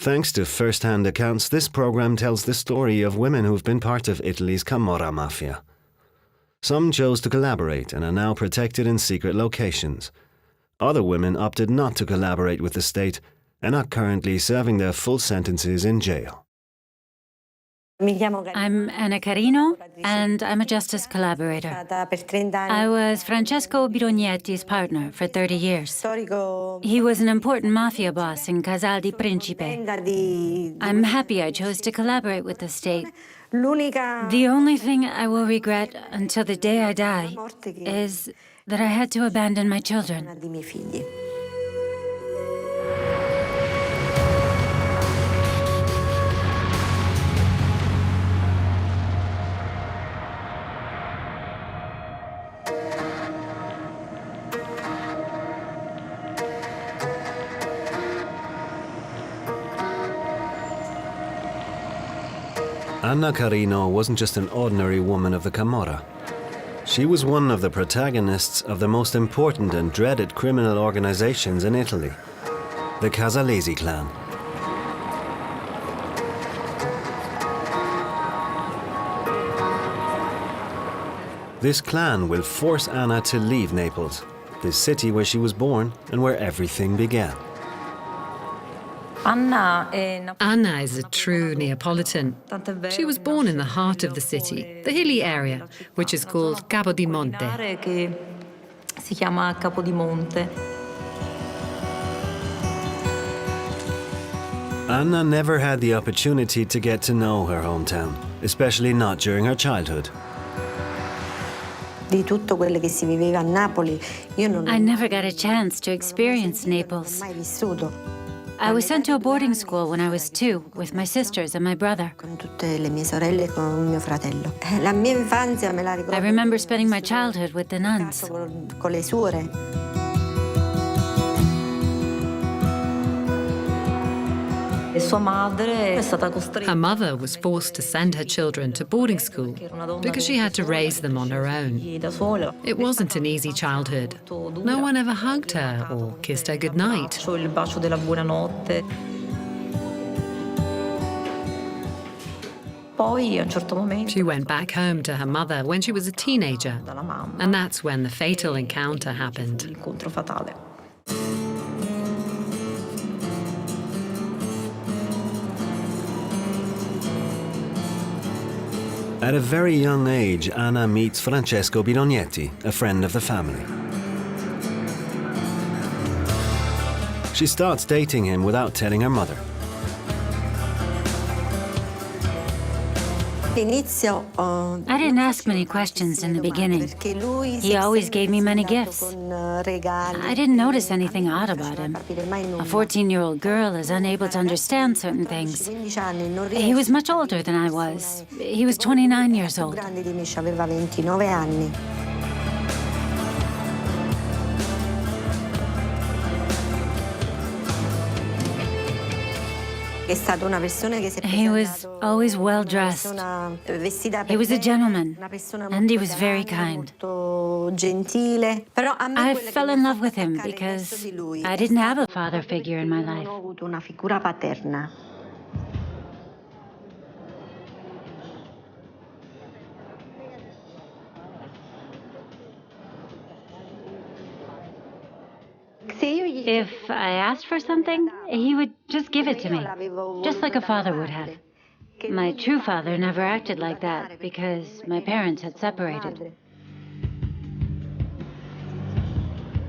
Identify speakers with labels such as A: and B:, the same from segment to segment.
A: Thanks to first-hand accounts, this program tells the story of women who've been part of Italy's Camorra mafia. Some chose to collaborate and are now protected in secret locations. Other women opted not to collaborate with the state and are currently serving their full sentences in jail.
B: I'm Anna Carrino, and I'm a justice collaborator. I was Francesco Bidognetti's partner for 30 years. He was an important mafia boss in Casal di Principe. I'm happy I chose to collaborate with the state. The only thing I will regret until the day I die is that I had to abandon my children.
A: Anna Carrino wasn't just an ordinary woman of the Camorra. She was one of the protagonists of the most important and dreaded criminal organizations in Italy, the Casalesi clan. This clan will force Anna to leave Naples, the city where she was born and where everything began.
C: Anna is a true Neapolitan. She was born in the heart of the city, the hilly area, which is called Capodimonte.
A: Anna never had the opportunity to get to know her hometown, especially not during her childhood.
B: I never got a chance to experience Naples. I was sent to a boarding school when I was 2 with my sisters and my brother. I remember spending my childhood with the nuns.
C: Her mother was forced to send her children to boarding school because she had to raise them on her own. It wasn't an easy childhood. No one ever hugged her or kissed her goodnight. She went back home to her mother when she was a teenager, and that's when the fatal encounter happened.
A: At a very young age, Anna meets Francesco Bidognetti, a friend of the family. She starts dating him without telling her mother.
B: I didn't ask many questions in the beginning. He always gave me many gifts. I didn't notice anything odd about him. A 14-year-old girl is unable to understand certain things. He was much older than I was. He was 29 years old. He was always well-dressed. He was a gentleman, and he was very kind. I fell in love with him because I didn't have a father figure in my life. If I asked for something, he would just give it to me, just like a father would have. My true father never acted like that because my parents had separated.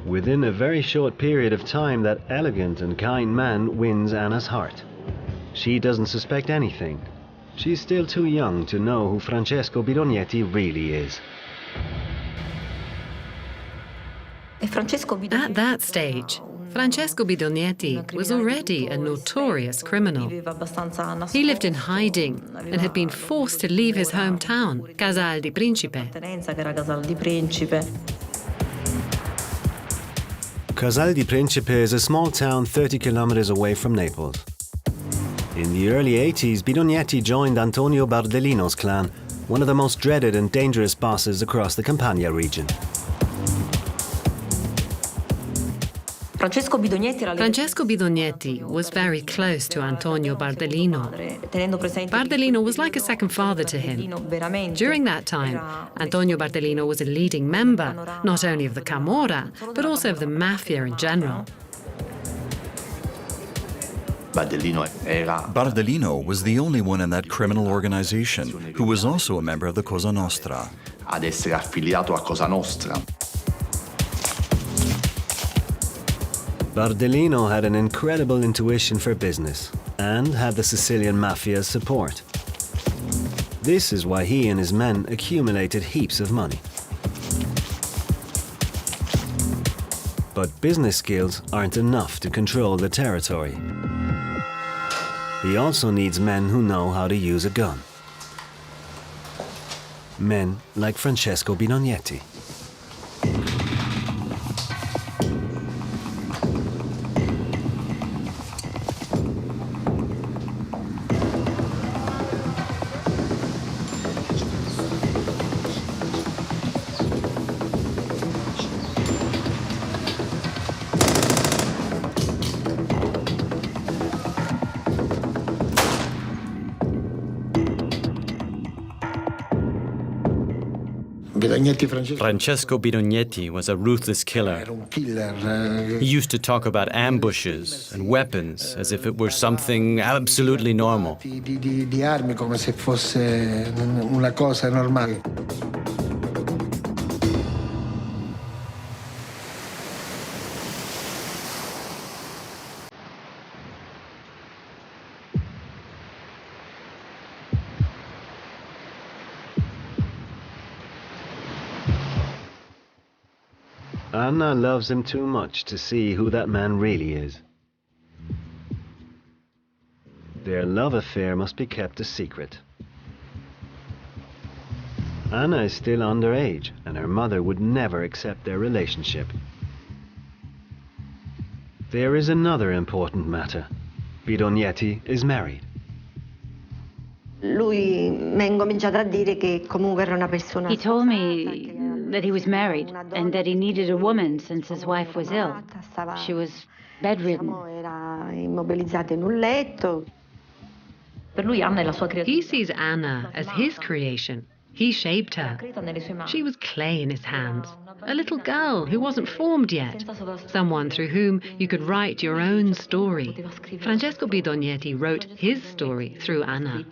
A: Within a very short period of time, that elegant and kind man wins Anna's heart. She doesn't suspect anything. She's still too young to know who Francesco Bidognetti really is.
C: At that stage, Francesco Bidognetti was already a notorious criminal. He lived in hiding and had been forced to leave his hometown, Casal di Principe.
A: Casal di Principe is a small town 30 kilometers away from Naples. In the early 80s, Bidognetti joined Antonio Bardellino's clan, one of the most dreaded and dangerous bosses across the Campania region.
C: Francesco Bidognetti was very close to Antonio Bardellino. Bardellino was like a second father to him. During that time, Antonio Bardellino was a leading member, not only of the Camorra, but also of the Mafia in general.
D: Bardellino was the only one in that criminal organization who was also a member of the Cosa Nostra.
E: Ad essere affiliato a Cosa Nostra.
A: Bardellino had an incredible intuition for business and had the Sicilian mafia's support. This is why he and his men accumulated heaps of money. But business skills aren't enough to control the territory. He also needs men who know how to use a gun. Men like Francesco Bidognetti.
F: Francesco Bidognetti was a ruthless killer. He used to talk about ambushes and weapons as if it were something absolutely normal.
G: Di armi come se fosse una cosa normale.
A: Anna loves him too much to see who that man really is. Their love affair must be kept a secret. Anna is still underage, and her mother would never accept their relationship. There is another important matter. Bidognetti is married.
B: He told me that he was married and that he needed a woman since his wife was ill. She was bedridden.
C: He sees Anna as his creation. He shaped her. She was clay in his hands, a little girl who wasn't formed yet, someone through whom you could write your own story. Francesco Bidognetti wrote his story through Anna.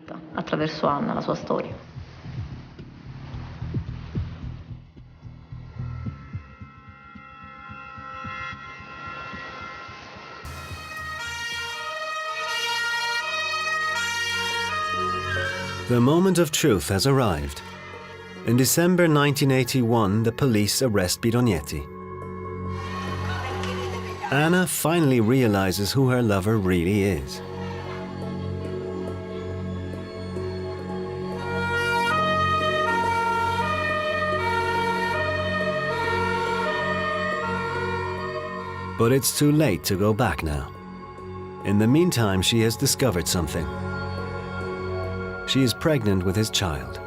A: The moment of truth has arrived. In December 1981, the police arrest Bidognetti. Anna finally realizes who her lover really is. But it's too late to go back now. In the meantime, she has discovered something. She is pregnant with his child.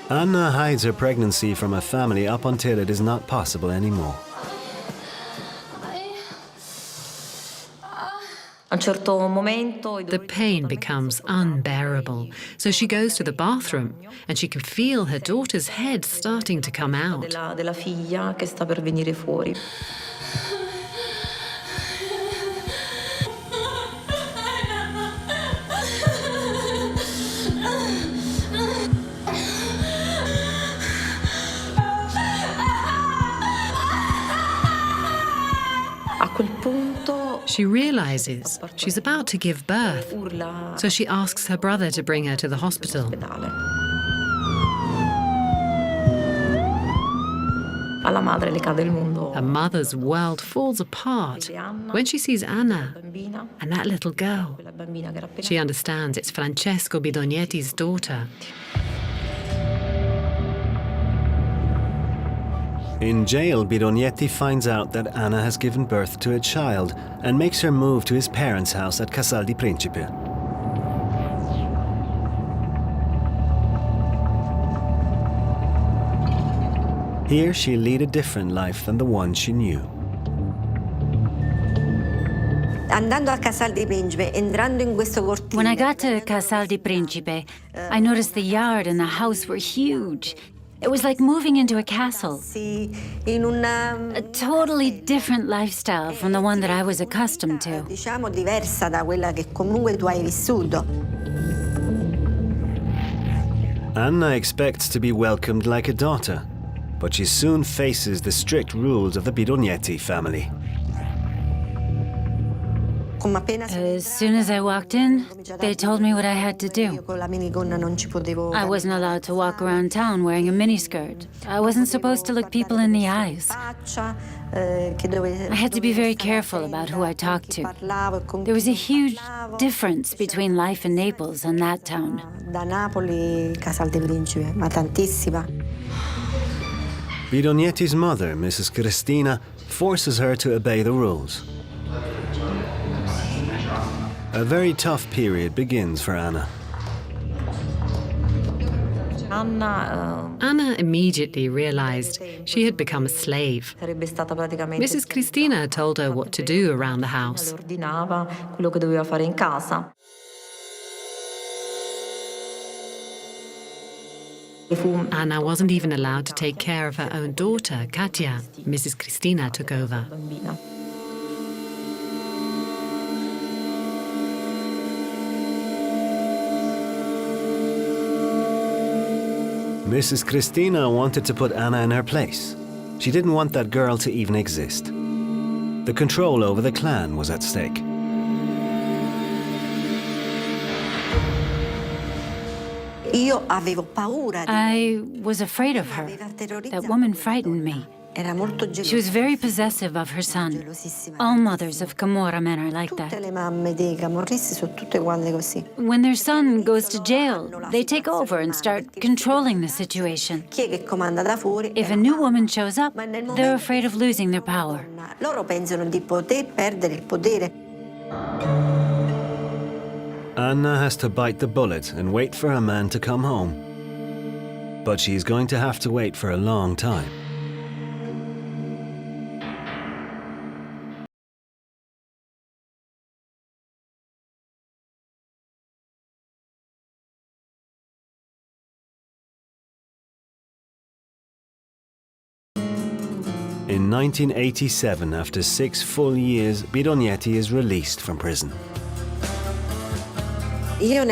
A: Anna hides her pregnancy from her family up until it is not possible anymore.
C: The pain becomes unbearable, so she goes to the bathroom and she can feel her daughter's head starting to come out. She realizes she's about to give birth, so she asks her brother to bring her to the hospital. Her mother's world falls apart when she sees Anna and that little girl. She understands it's Francesco Bidognetti's daughter.
A: In jail, Bidognetti finds out that Anna has given birth to a child and makes her move to his parents' house at Casal di Principe. Here she'll lead a different life than the one she knew.
B: When I got to Casal di Principe, I noticed the yard and the house were huge. It was like moving into a castle. A totally different lifestyle from the one that I was accustomed to.
A: Anna expects to be welcomed like a daughter, but she soon faces the strict rules of the Bidognetti family.
B: As soon as I walked in, they told me what I had to do. I wasn't allowed to walk around town wearing a miniskirt. I wasn't supposed to look people in the eyes. I had to be very careful about who I talked to. There was a huge difference between life in Naples and that town.
A: Bidognetti's mother, Mrs. Cristina, forces her to obey the rules. A very tough period begins for Anna.
C: Anna immediately realized she had become a slave. Mrs. Cristina told her what to do around the house. Anna wasn't even allowed to take care of her own daughter, Katia. Mrs. Cristina took over.
A: Mrs. Cristina wanted to put Anna in her place. She didn't want that girl to even exist. The control over the clan was at stake.
B: I was afraid of her. That woman frightened me. She was very possessive of her son. All mothers of Camorra men are like that. When their son goes to jail, they take over and start controlling the situation. If a new woman shows up, they're afraid of losing their power.
A: Anna has to bite the bullet and wait for her man to come home. But she's going to have to wait for a long time. In 1987, after 6 full years, Bidognetti is released from prison.
B: When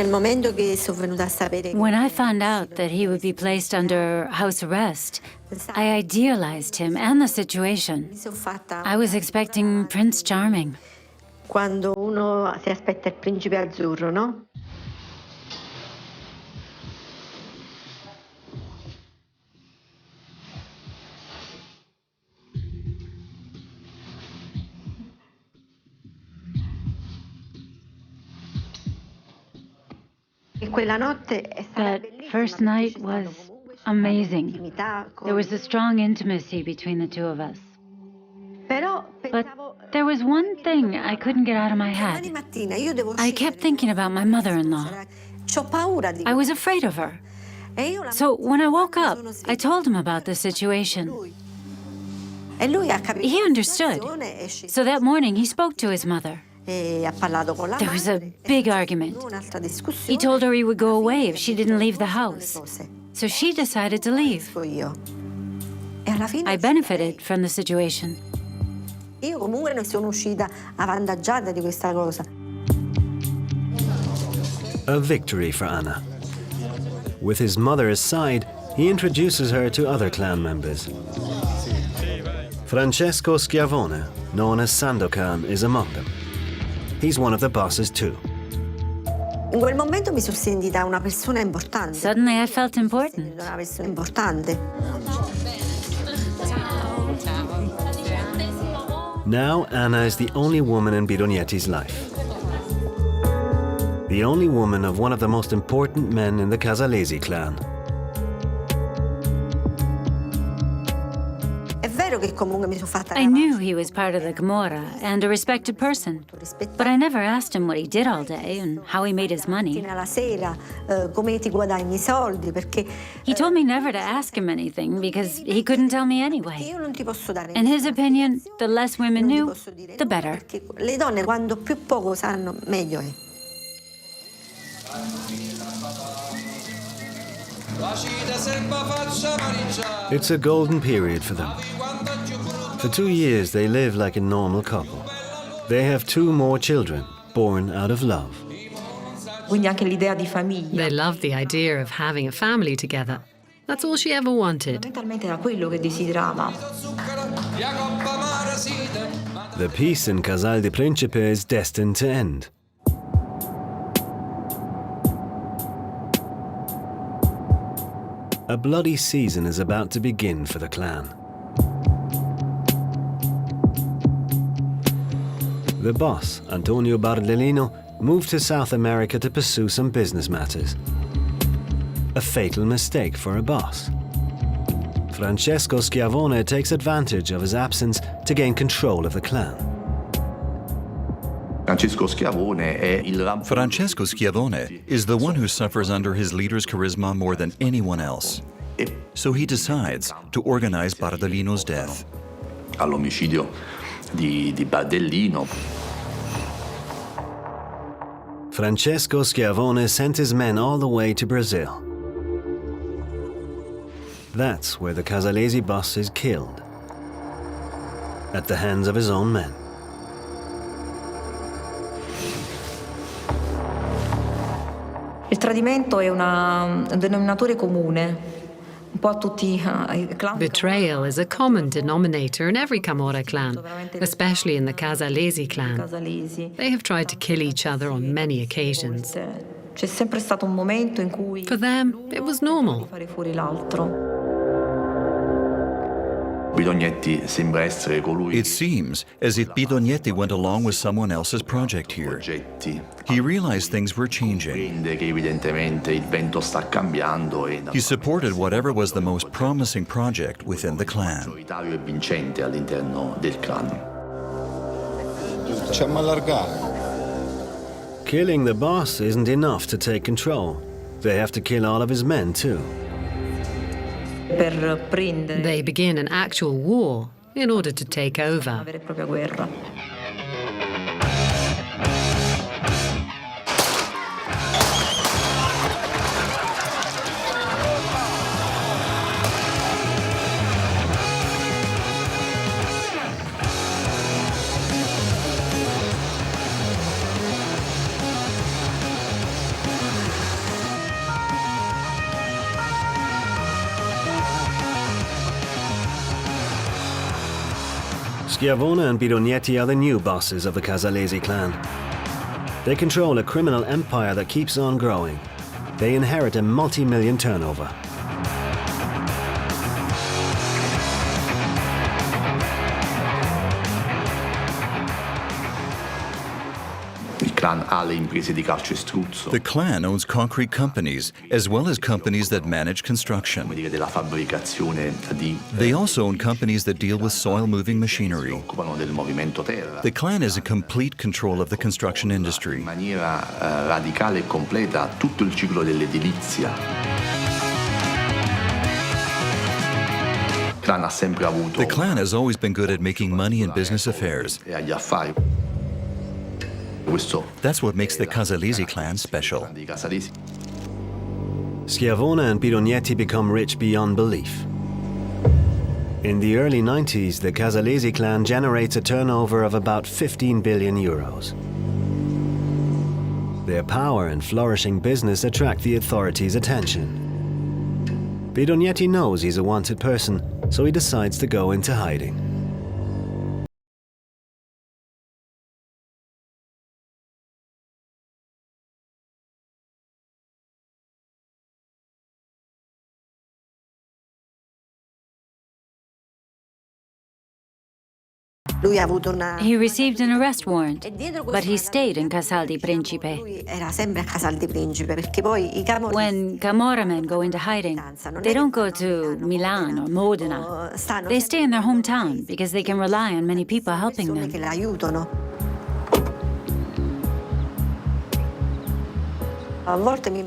B: I found out that he would be placed under house arrest, I idealized him and the situation. I was expecting Prince Charming.
H: Quando uno si aspetta il principe azzurro, no?
B: That first night was amazing. There was a strong intimacy between the two of us. But there was one thing I couldn't get out of my head. I kept thinking about my mother-in-law. I was afraid of her. So when I woke up, I told him about the situation. He understood. So that morning, he spoke to his mother. There was a big argument. He told her he would go away if she didn't leave the house. So she decided to leave. I benefited from the situation.
A: A victory for Anna. With his mother aside, he introduces her to other clan members. Francesco Schiavone, known as Sandokan, is among them. He's one of the bosses too.
B: Suddenly I felt important.
A: Now Anna is the only woman in Bidognetti's life. The only woman of one of the most important men in the Casalesi clan.
B: I knew he was part of the Camorra and a respected person, but I never asked him what he did all day and how he made his money. He told me never to ask him anything because he couldn't tell me anyway. In his opinion, the less women knew, the better.
A: It's a golden period for them. For 2 years, they live like a normal couple. They have 2 more children, born out of love.
C: They loved the idea of having a family together. That's all she ever wanted.
A: The peace in Casal di Principe is destined to end. A bloody season is about to begin for the clan. The boss, Antonio Bardellino, moved to South America to pursue some business matters. A fatal mistake for a boss. Francesco Schiavone takes advantage of his absence to gain control of the clan.
D: Francesco Schiavone is the one who suffers under his leader's charisma more than anyone else. So he decides to organize Bardellino's death.
E: All'omicidio di Bardellino.
A: Francesco Schiavone sent his men all the way to Brazil. That's where the Casalesi boss is killed, at the hands of his own men.
I: Il tradimento è un denominatore comune.
C: Betrayal is a common denominator in every Camorra clan, especially in the Casalesi clan. They have tried to kill each other on many occasions. For them, it was normal.
D: It seems as if Bidognetti went along with someone else's project here. He realized things were changing. He supported whatever was the most promising project within the clan.
A: Killing the boss isn't enough to take control. They have to kill all of his men too.
C: They begin an actual war in order to take over.
A: Schiavone and Bidognetti are the new bosses of the Casalesi clan. They control a criminal empire that keeps on growing. They inherit a multi-million turnover.
D: The clan owns concrete companies, as well as companies that manage construction. They also own companies that deal with soil-moving machinery. The clan is in complete control of the construction industry. The clan has always been good at making money in business affairs. That's what makes the Casalesi clan special.
A: Schiavone and Bidognetti become rich beyond belief. In the early 90s, the Casalesi clan generates a turnover of about 15 billion euros. Their power and flourishing business attract the authorities' attention. Bidognetti knows he's a wanted person, so he decides to go into hiding.
B: He received an arrest warrant, but he stayed in Casal di Principe. When Camorra men go into hiding, they don't go to Milan or Modena. They stay in their hometown because they can rely on many people helping them.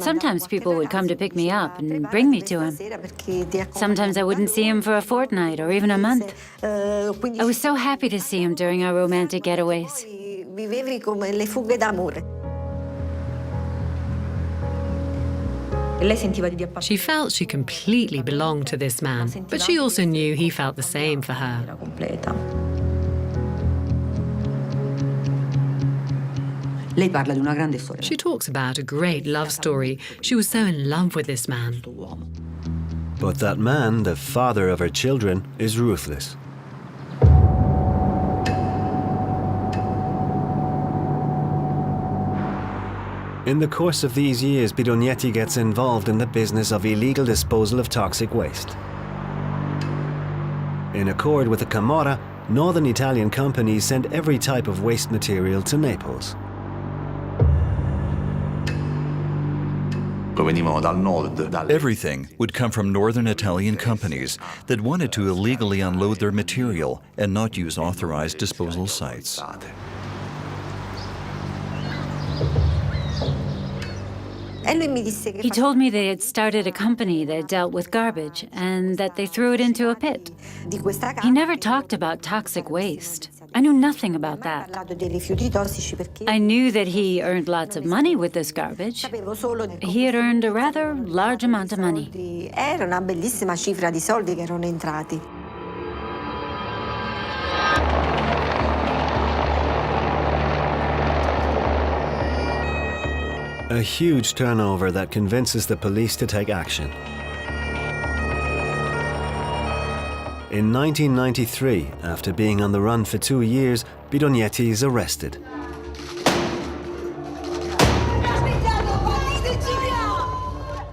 B: Sometimes people would come to pick me up and bring me to him. Sometimes I wouldn't see him for a fortnight or even a month. I was so happy to see him during our romantic getaways.
C: She felt she completely belonged to this man, but she also knew he felt the same for her. She talks about a great love story. She was so in love with this man.
A: But that man, the father of her children, is ruthless. In the course of these years, Bidognetti gets involved in the business of illegal disposal of toxic waste. In accord with the Camorra, northern Italian companies send every type of waste material to Naples.
D: Everything would come from northern Italian companies that wanted to illegally unload their material and not use authorized disposal sites.
B: He told me they had started a company that dealt with garbage and that they threw it into a pit. He never talked about toxic waste. I knew nothing about that. I knew that he earned lots of money with this garbage. He had earned a rather large amount of money.
A: A huge turnover that convinces the police to take action. In 1993, after being on the run for 2 years, Bidognetti is arrested.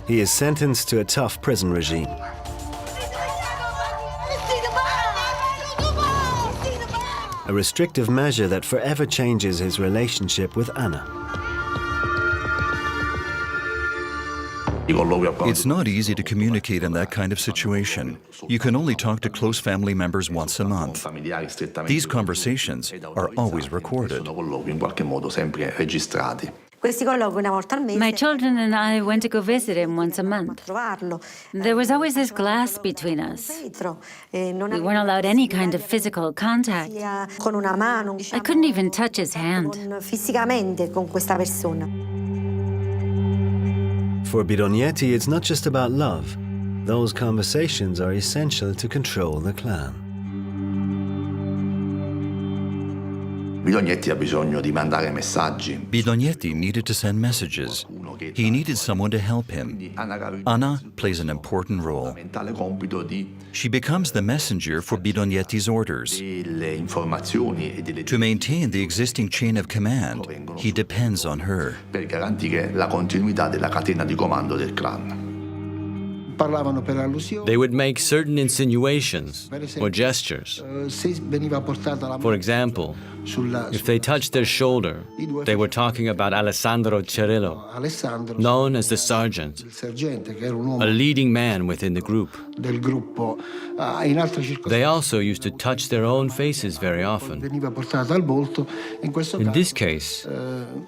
A: He is sentenced to a tough prison regime. A restrictive measure that forever changes his relationship with Anna.
D: It's not easy to communicate in that kind of situation. You can only talk to close family members once a month. These conversations are always recorded.
B: My children and I went to go visit him once a month. There was always this glass between us. We weren't allowed any kind of physical contact. I couldn't even touch his hand.
A: For Bidognetti, it's not just about love. Those conversations are essential to control the clan.
D: Bidognetti needed to send messages. He needed someone to help him. Anna plays an important role. She becomes the messenger for Bidognetti's orders. To maintain the existing chain of command, he depends on her.
F: They would make certain insinuations or gestures. For example, if they touched their shoulder, they were talking about Alessandro Cirillo, known as the Sergeant, a leading man within the group. They also used to touch their own faces very often. In this case,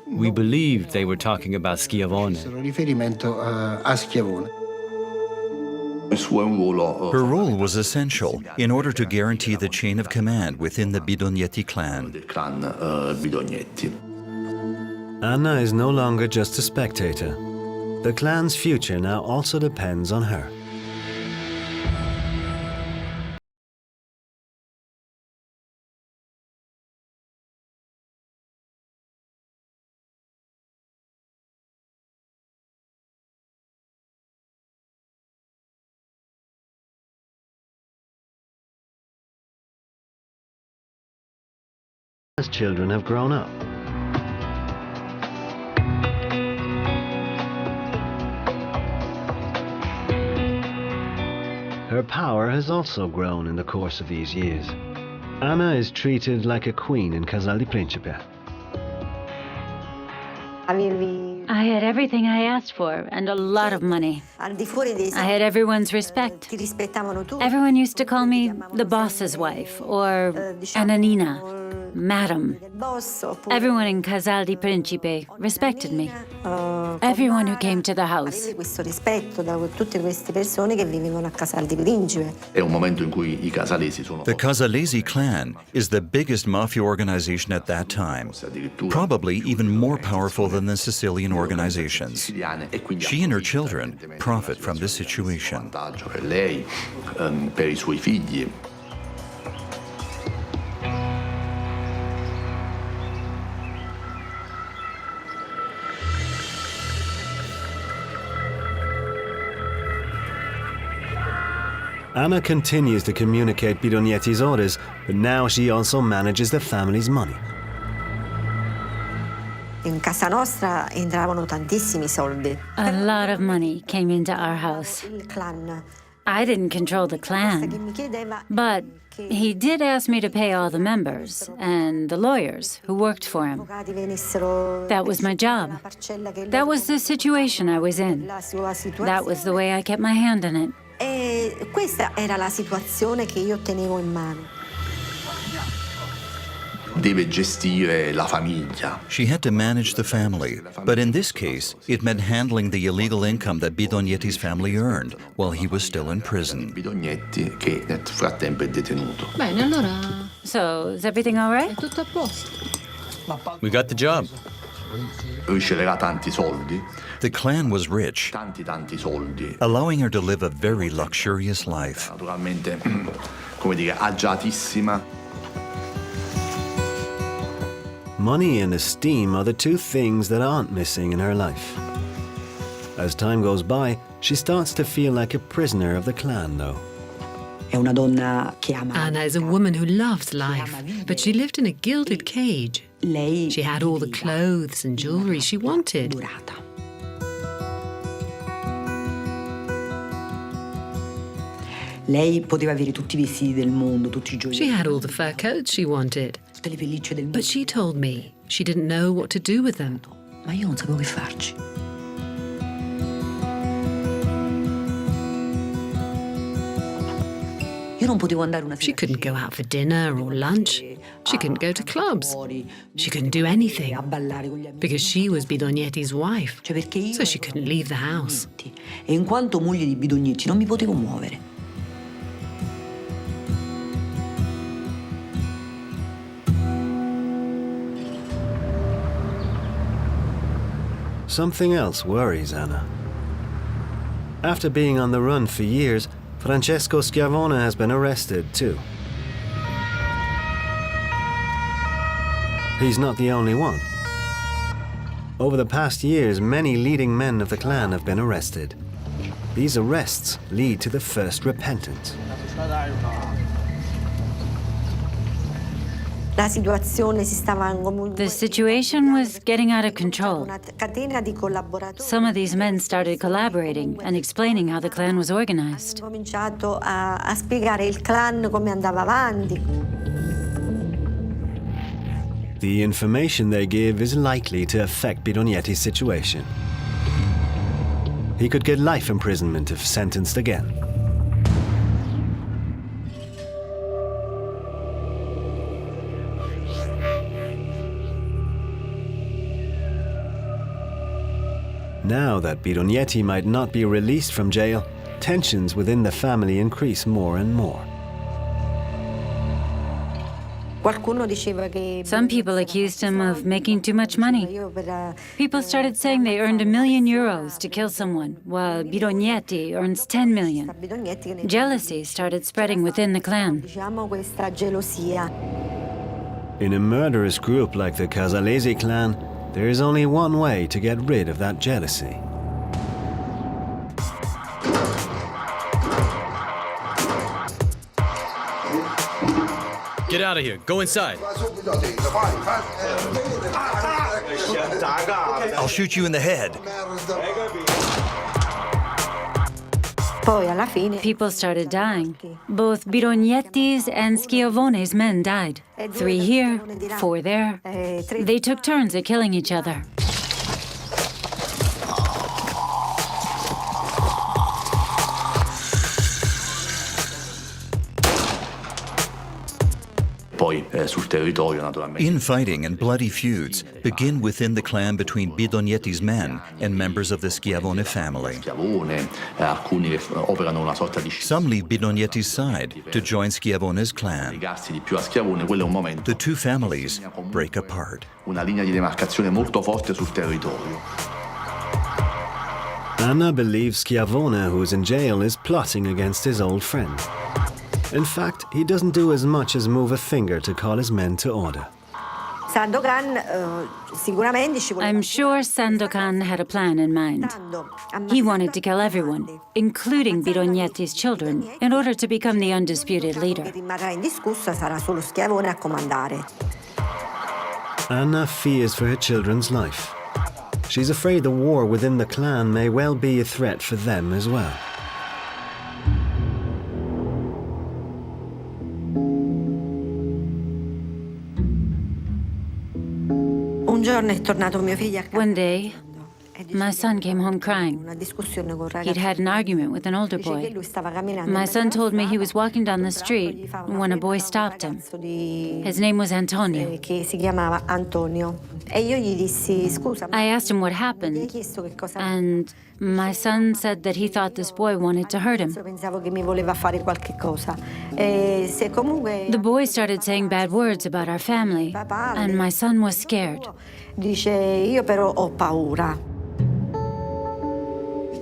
F: we believed they were talking about Schiavone.
D: Her role was essential in order to guarantee the chain of command within the Bidognetti clan.
A: Anna is no longer just a spectator. The clan's future now also depends on her. As children have grown up. Her power has also grown in the course of these years. Anna is treated like a queen in Casal di Principe.
B: I had everything I asked for and a lot of money. I had everyone's respect. Everyone used to call me the boss's wife or Ananina, Madam. Everyone in Casal di Principe respected me. Everyone who came to the house.
D: The Casalesi clan is the biggest mafia organization at that time, probably even more powerful than the Sicilian organizations. She and her children profit from this situation.
A: Anna continues to communicate Bidognetti's orders, but now she also manages the family's money.
H: In casa nostra entravano tantissimi soldi.
B: A lot of money came into our house. I didn't control the clan, but he did ask me to pay all the members and the lawyers who worked for him. That was my job. That was the situation I was in. That was the way I kept my hand in it.
H: E questa era la situazione che io tenevo in mano.
E: Deve gestire la famiglia.
D: She had to manage the family, but in this case, it meant handling the illegal income that Bidognetti's family earned while he was still in prison.
E: Bidognetti, che nel frattempo è detenuto.
B: Bene, allora. So, is everything all right?
F: Tutto a posto. We got the job.
E: Riceveva tanti soldi.
D: The clan was rich,
E: Tanti soldi.
D: allowing her to live a very luxurious life.
E: Naturalmente, come dire, agiatissima.
A: Money and esteem are the two things that aren't missing in her life. As time goes by, she starts to feel like a prisoner of the clan, though.
C: Anna is a woman who loves life, but she lived in a gilded cage. She had all the clothes and jewelry she wanted.
J: Lei poteva avere tutti i vestiti del mondo, tutti i gioielli.
C: She had all the fur coats she wanted.
J: Tutte le pellicce del mondo.
C: But she told me she didn't know what to do with them.
J: Ma io non sapevo che farci. Io non potevo andare una sera.
C: She couldn't go out for dinner or lunch. She couldn't go to clubs. She couldn't do anything because she was Bidognetti's wife. So she couldn't leave the house.
J: E in quanto moglie di Bidognetti non mi potevo muovere.
A: Something else worries Anna. After being on the run for years, Francesco Schiavone has been arrested too. He's not the only one. Over the past years, many leading men of the clan have been arrested. These arrests lead to the first repentance.
B: The situation was getting out of control. Some of these men started collaborating and explaining how the clan was organized.
A: The information they give is likely to affect Bidognetti's situation. He could get life imprisonment if sentenced again. Now that Bidognetti might not be released from jail, tensions within the family increase more and more.
B: Some people accused him of making too much money. People started saying they earned €1 million to kill someone, while Bidognetti earns 10 million. Jealousy started spreading within the clan.
A: In a murderous group like the Casalesi clan, there is only one way to get rid of that jealousy.
F: Get out of here. Go inside.
D: I'll shoot you in the head.
B: People started dying. Both Bidognetti's and Schiavone's men died. 3 here, 4 there. They took turns at killing each other.
D: Infighting and bloody feuds begin within the clan between Bidognetti's men and members of the Schiavone family. Some leave Bidognetti's side to join Schiavone's clan. The two families break apart.
A: Anna believes Schiavone, who is in jail, is plotting against his old friend. In fact, he doesn't do as much as move a finger to call his men to order.
B: I'm sure Sandokan had a plan in mind. He wanted to kill everyone, including Bidognetti's children, in order to become the undisputed leader.
A: Anna fears for her children's life. She's afraid the war within the clan may well be a threat for them as well.
B: One day, my son came home crying. He'd had an argument with an older boy. My son told me he was walking down the street when a boy stopped him. His name was Antonio. I asked him what happened, and my son said that he thought this boy wanted to hurt him. The boy started saying bad words about our family, and my son was scared.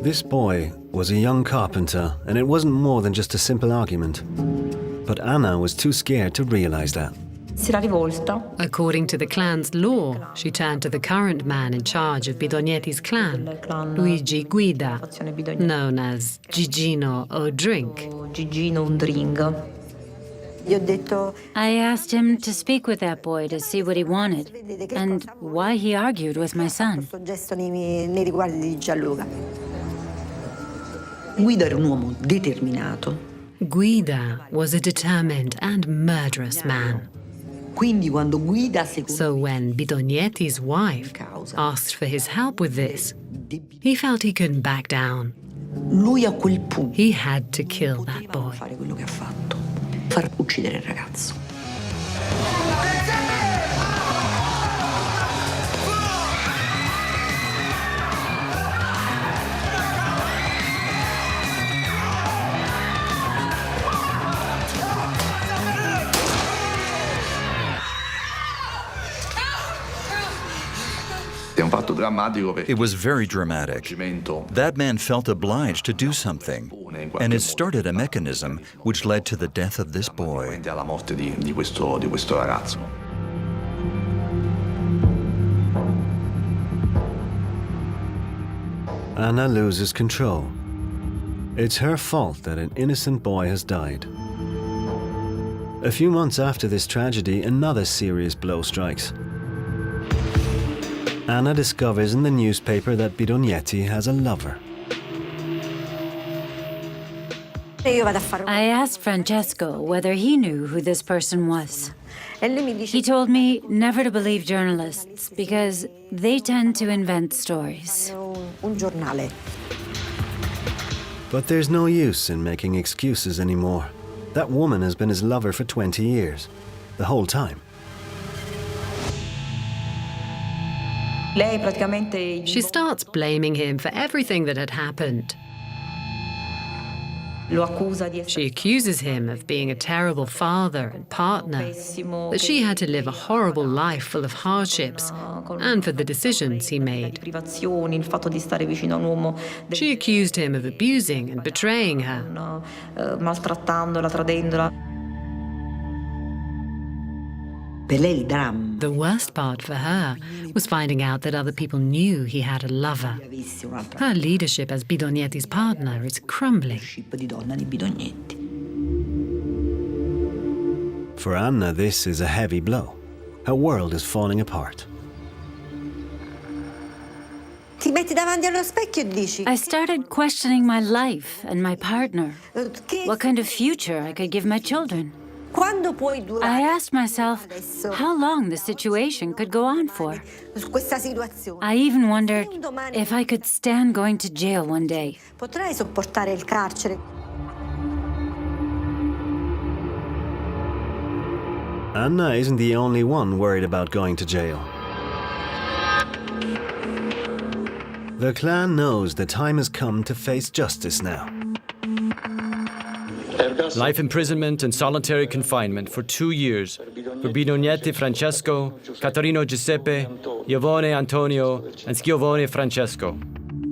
A: This boy was a young carpenter, and it wasn't more than just a simple argument. But Anna was too scared to realize that.
C: According to the clan's law, she turned to the current man in charge of Bidognetti's clan, Luigi Guida, known as Gigino O'Drink.
B: I asked him to speak with that boy to see what he wanted and why he argued with my son.
J: Guida era un uomo determinato.
C: Guida was a determined and murderous man. So when Bidognetti's wife asked for his help with this, he felt he couldn't back down. He had to kill that boy.
J: Far uccidere il ragazzo.
D: It was very dramatic. That man felt obliged to do something, and it started a mechanism which led to the death of this boy.
A: Anna loses control. It's her fault that an innocent boy has died. A few months after this tragedy, another serious blow strikes. Anna discovers in the newspaper that Bidognetti has a lover.
B: I asked Francesco whether he knew who this person was. He told me never to believe journalists because they tend to invent stories.
A: But there's no use in making excuses anymore. That woman has been his lover for 20 years, the whole time.
C: She starts blaming him for everything that had happened. She accuses him of being a terrible father and partner, that she had to live a horrible life full of hardships, and for the decisions he made. She accused him of abusing and betraying her. The worst part for her was finding out that other people knew he had a lover. Her leadership as Bidognetti's partner is crumbling.
A: For Anna, this is a heavy blow. Her world is falling apart.
B: I started questioning my life and my partner, what kind of future I could give my children. I asked myself how long the situation could go on for. I even wondered if I could stand going to jail one day.
A: Anna isn't the only one worried about going to jail. The clan knows the time has come to face justice now.
F: Life imprisonment and solitary confinement for 2 years for Bidognetti Francesco, Carrino Giuseppe, Iovone Antonio, and Schiavone Francesco.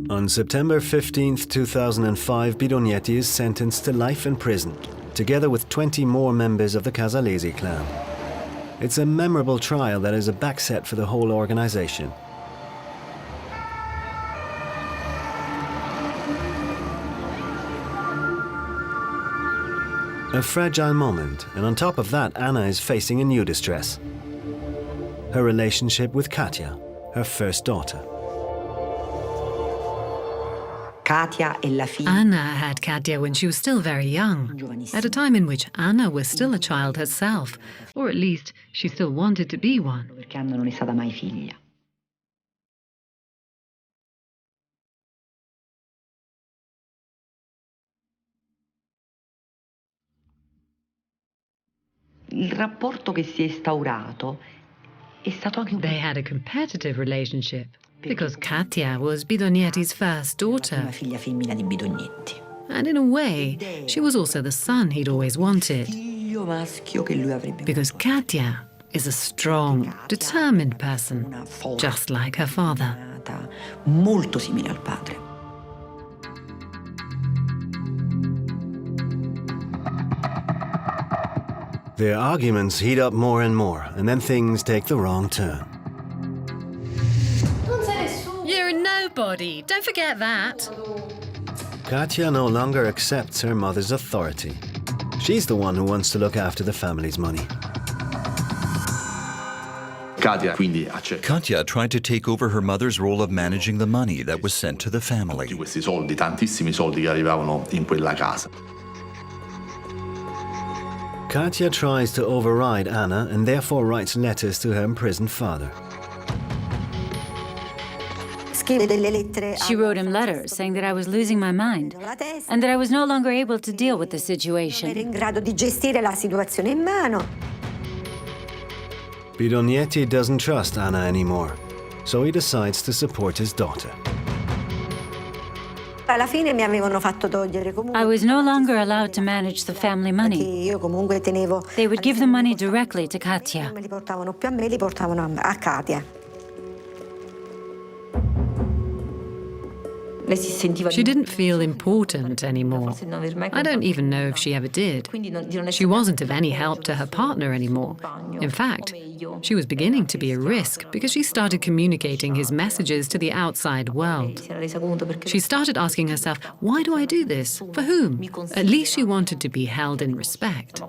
A: On September 15th, 2005, Bidognetti is sentenced to life in prison, together with 20 more members of the Casalesi clan. It's a memorable trial that is a backset for the whole organization. A fragile moment, and on top of that, Anna is facing a new distress. Her relationship with Katja, her first daughter.
C: Anna had Katja when she was still very young, at a time in which Anna was still a child herself, or at least she still wanted to be one. They had a competitive relationship because Katja was Bidognetti's first daughter. And in a way, she was also the son he'd always wanted. Because Katja is a strong, determined person, just like her father.
J: Molto simile al padre.
A: Their arguments heat up more and more, and then things take the wrong turn.
C: You're a nobody, don't forget that.
A: Katja no longer accepts her mother's authority. She's the one who wants to look after the family's money.
D: Katja tried to take over her mother's role of managing the money that was sent to the family.
E: Questi soldi, tantissimi soldi che arrivavano in quella casa.
A: Katja tries to override Anna and therefore writes letters to her imprisoned father.
B: She wrote him letters saying that I was losing my mind and that I was no longer able to deal with the situation.
A: Bidognetti doesn't trust Anna anymore, so he decides to support his daughter.
B: I was no longer allowed to manage the family money. They would give the money directly to Katja.
C: She didn't feel important anymore. I don't even know if she ever did. She wasn't of any help to her partner anymore. In fact, she was beginning to be a risk because she started communicating his messages to the outside world. She started asking herself, why do I do this? For whom? At least she wanted to be held in respect.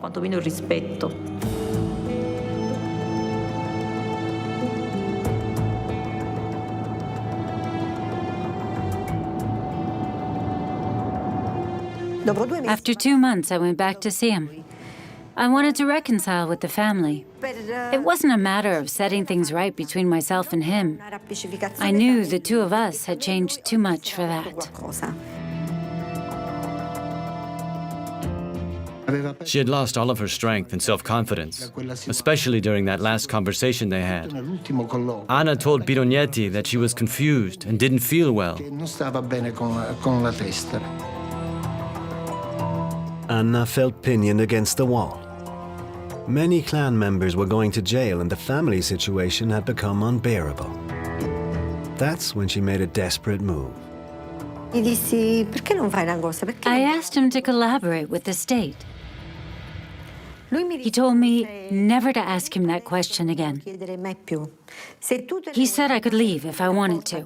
B: After 2 months, I went back to see him. I wanted to reconcile with the family. It wasn't a matter of setting things right between myself and him. I knew the two of us had changed too much for that.
F: She had lost all of her strength and self-confidence, especially during that last conversation they had. Anna told Bidognetti that she was confused and didn't feel well.
A: Anna felt pinioned against the wall. Many clan members were going to jail and the family situation had become unbearable. That's when she made a desperate move.
B: I asked him to collaborate with the state. He told me never to ask him that question again. He said I could leave if I wanted to.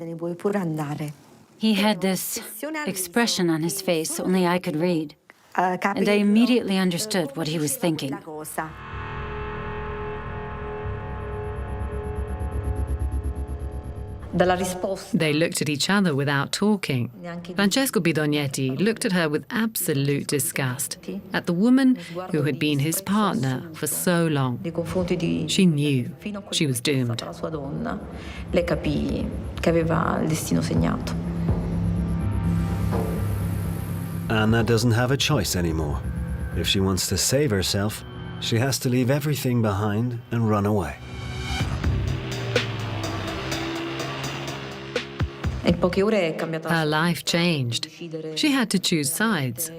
B: He had this expression on his face only I could read. And I immediately understood what he was thinking.
C: They looked at each other without talking. Francesco Bidognetti looked at her with absolute disgust, at the woman who had been his partner for so long. She knew she was doomed.
I: Lei capì che aveva il destino segnato.
A: Anna doesn't have a choice anymore. If she wants to save herself, she has to leave everything behind and run away.
C: Her life changed. She had to choose sides.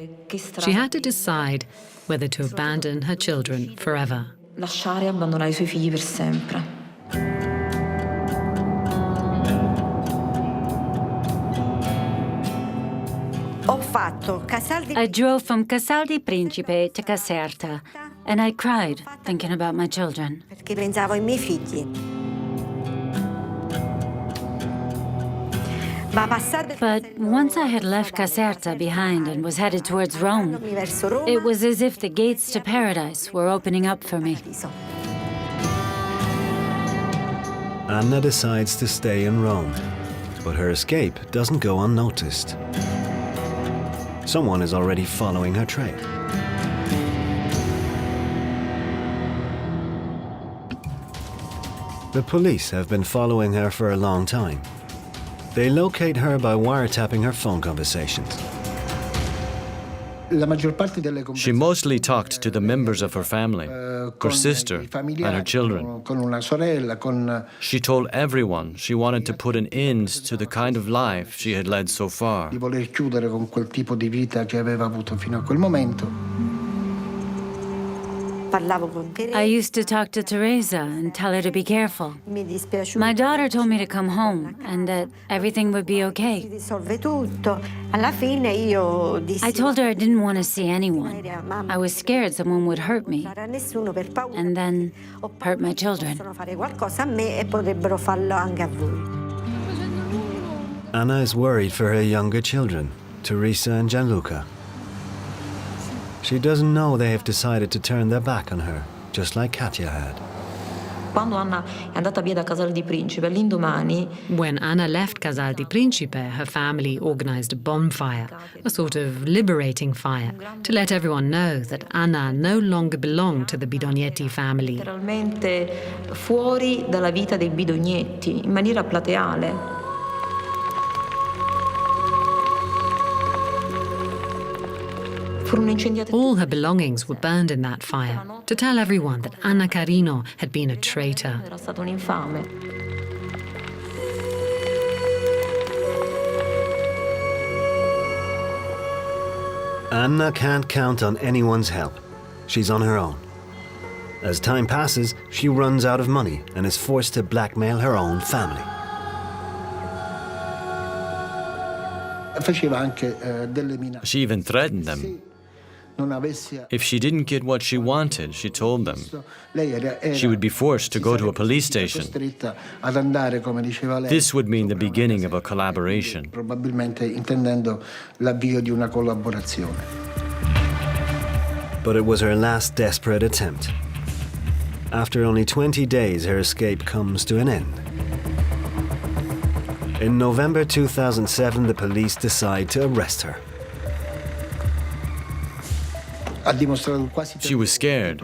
C: She had to decide whether to abandon her children forever.
I: Lasciare e abbandonare i suoi figli per sempre.
B: I drove from Casal di Principe to Caserta, and I cried thinking about my children.
H: Perché pensavo ai miei figli.
B: But once I had left Caserta behind and was headed towards Rome, it was as if the gates to paradise were opening up for me.
A: Anna decides to stay in Rome, but her escape doesn't go unnoticed. Someone is already following her trail. The police have been following her for a long time. They locate her by wiretapping her phone conversations.
F: She mostly talked to the members of her family, her sister, and her children. She told everyone she wanted to put an end to the kind of life she had led so far.
B: I used to talk to Teresa and tell her to be careful. My daughter told me to come home and that everything would be okay. I told her I didn't want to see anyone. I was scared someone would hurt me and then hurt my children.
A: Anna is worried for her younger children, Teresa and Gianluca. She doesn't know they have decided to turn their back on her, just like Katia had.
I: Quando Anna è andata via da Casal di Principe, all'indomani,
C: When Anna left Casal di Principe, her family organized a bonfire, a sort of liberating fire, to let everyone know that Anna no longer belonged to the Bidognetti family.
I: letteralmente fuori dalla vita dei Bidognetti, in maniera plateale. Furono incendiate
C: All her belongings were burned in that fire, to tell everyone that Anna Carrino had been a traitor.
I: Era stato un infame.
A: Anna can't count on anyone's help. She's on her own. As time passes, she runs out of money and is forced to blackmail her own family.
F: She even threatened them. If she didn't get what she wanted, she told them, she would be forced to go to a police station. This would mean the beginning of a collaboration.
A: But it was her last desperate attempt. After only 20 days, her escape comes to an end. In November 2007, the police decide to arrest her.
F: She was scared.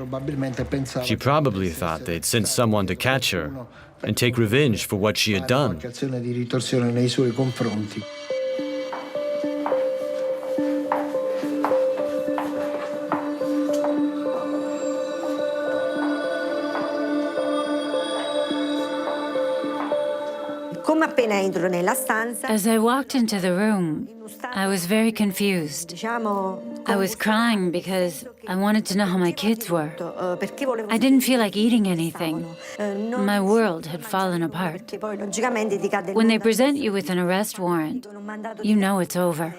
F: She probably thought they'd sent someone to catch her and take revenge for what she had done.
B: As I walked into the room, I was very confused. I was crying because I wanted to know how my kids were. I didn't feel like eating anything. My world had fallen apart. When they present you with an arrest warrant, you know it's over.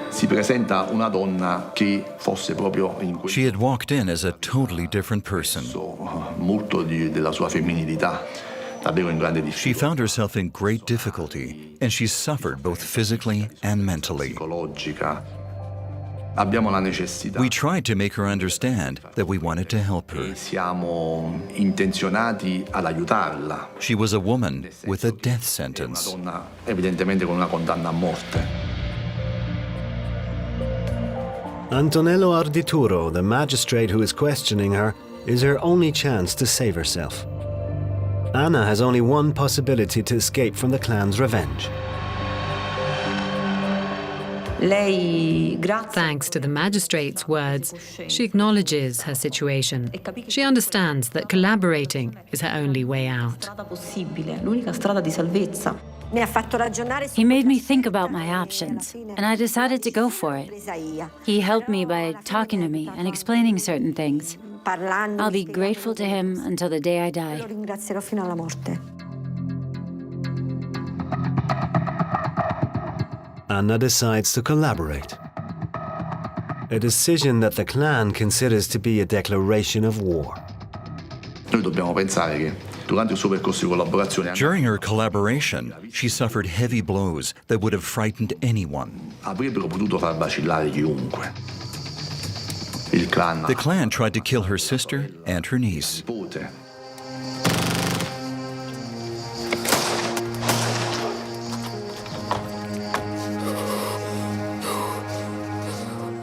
E: Si presenta una donna che fosse proprio in questo
D: She had walked in as a totally different person.
E: molto della sua femminilità, davvero in grande
D: She
E: difficoltà
D: found herself in great difficulty, and she suffered both physically and mentally.
E: psicologica. Abbiamo la necessità.
D: We tried to make her understand that we wanted to help her.
E: Siamo intenzionati ad aiutarla.
D: She was a woman with a death sentence.
E: Una donna evidentemente con una condanna a morte.
A: Antonello Ardituro, the magistrate who is questioning her, is her only chance to save herself. Anna has only one possibility to escape from the clan's revenge.
C: Thanks to the magistrate's words, she acknowledges her situation. She understands that collaborating is her only way out.
B: He made me think about my options, and I decided to go for it. He helped me by talking to me and explaining certain things. I'll be grateful to him until the day I die.
A: Anna decides to collaborate. A decision that the clan considers to be a declaration of war.
E: Noi dobbiamo pensare che durante il suo percorso di collaborazione
D: During her collaboration, she suffered heavy blows that would have frightened anyone.
E: avrebbero potuto far vacillare chiunque. Il clan
D: The clan tried to kill her sister and her niece.
E: nipote.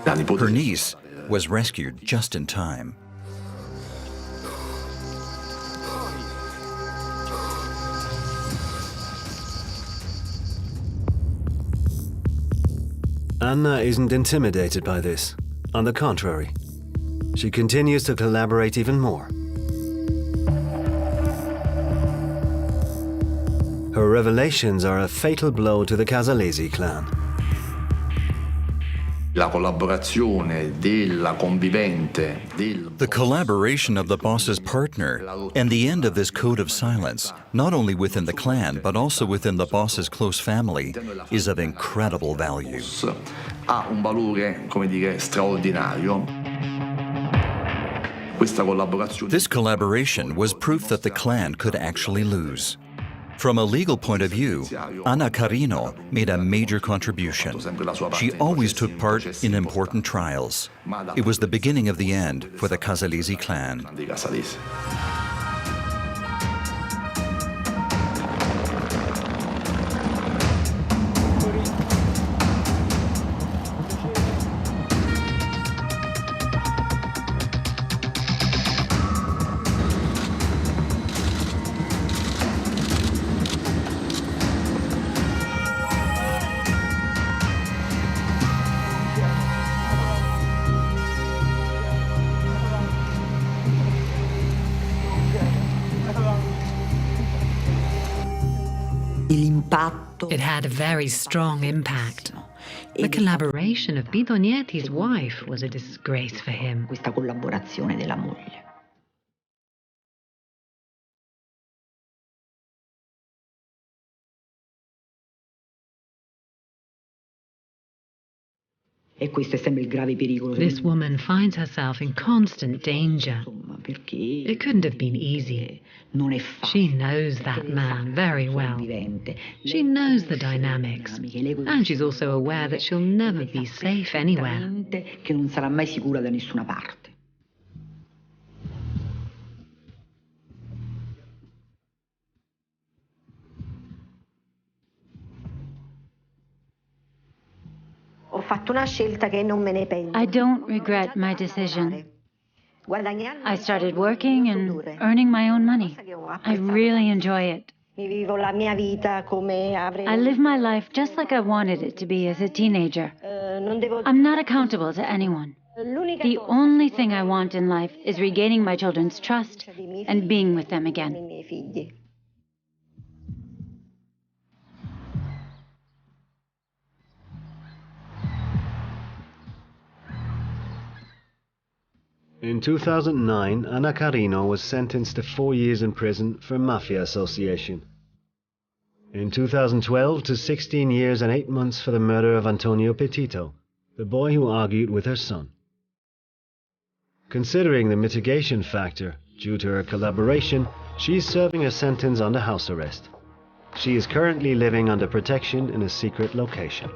E: La nipote
D: Her niece was rescued just in time.
A: Anna isn't intimidated by this. On the contrary, she continues to collaborate even more. Her revelations are a fatal blow to the Casalesi clan.
E: La collaborazione della convivente del
D: The collaboration of the boss's partner and the end of this code of silence, not only within the clan but also within the boss's close family, is of incredible value.
E: ha un valore, come dire, straordinario. Questa collaborazione
D: This collaboration was proof that the clan could actually lose. From a legal point of view, Anna Carrino made a major contribution. She always took part in important trials. It was the beginning of the end for the Casalesi clan.
E: di Casalesi.
C: It had a very strong impact. The collaboration of Bidognetti's wife was a disgrace for him.
J: Questa collaborazione della moglie. E questo è sempre il grave pericolo.
C: This woman finds herself in constant danger. It couldn't have been easy.
J: Non è
C: She
J: facile.
C: knows that man very well. She knows the dynamics. And she's also aware that she'll never be safe anywhere.
J: Che non sarà mai sicura da nessuna parte.
H: Ho fatto una scelta che non me ne pento.
B: I don't regret my decision. I started working and earning my own money. I really enjoy it.
H: Mi vivo la mia vita come avrei.
B: I live my life just like I wanted it to be as a teenager.
H: Non devo.
B: I'm not accountable to anyone. The only thing I want in life is regaining my children's trust and being with them again.
H: I miei figli.
A: In 2009, Anna Carrino was sentenced to 4 years in prison for mafia association. In 2012 to 16 years and 8 months for the murder of Antonio Petito, the boy who argued with her son. Considering the mitigation factor due to her collaboration, she's serving a sentence under house arrest. She is currently living under protection in a secret location.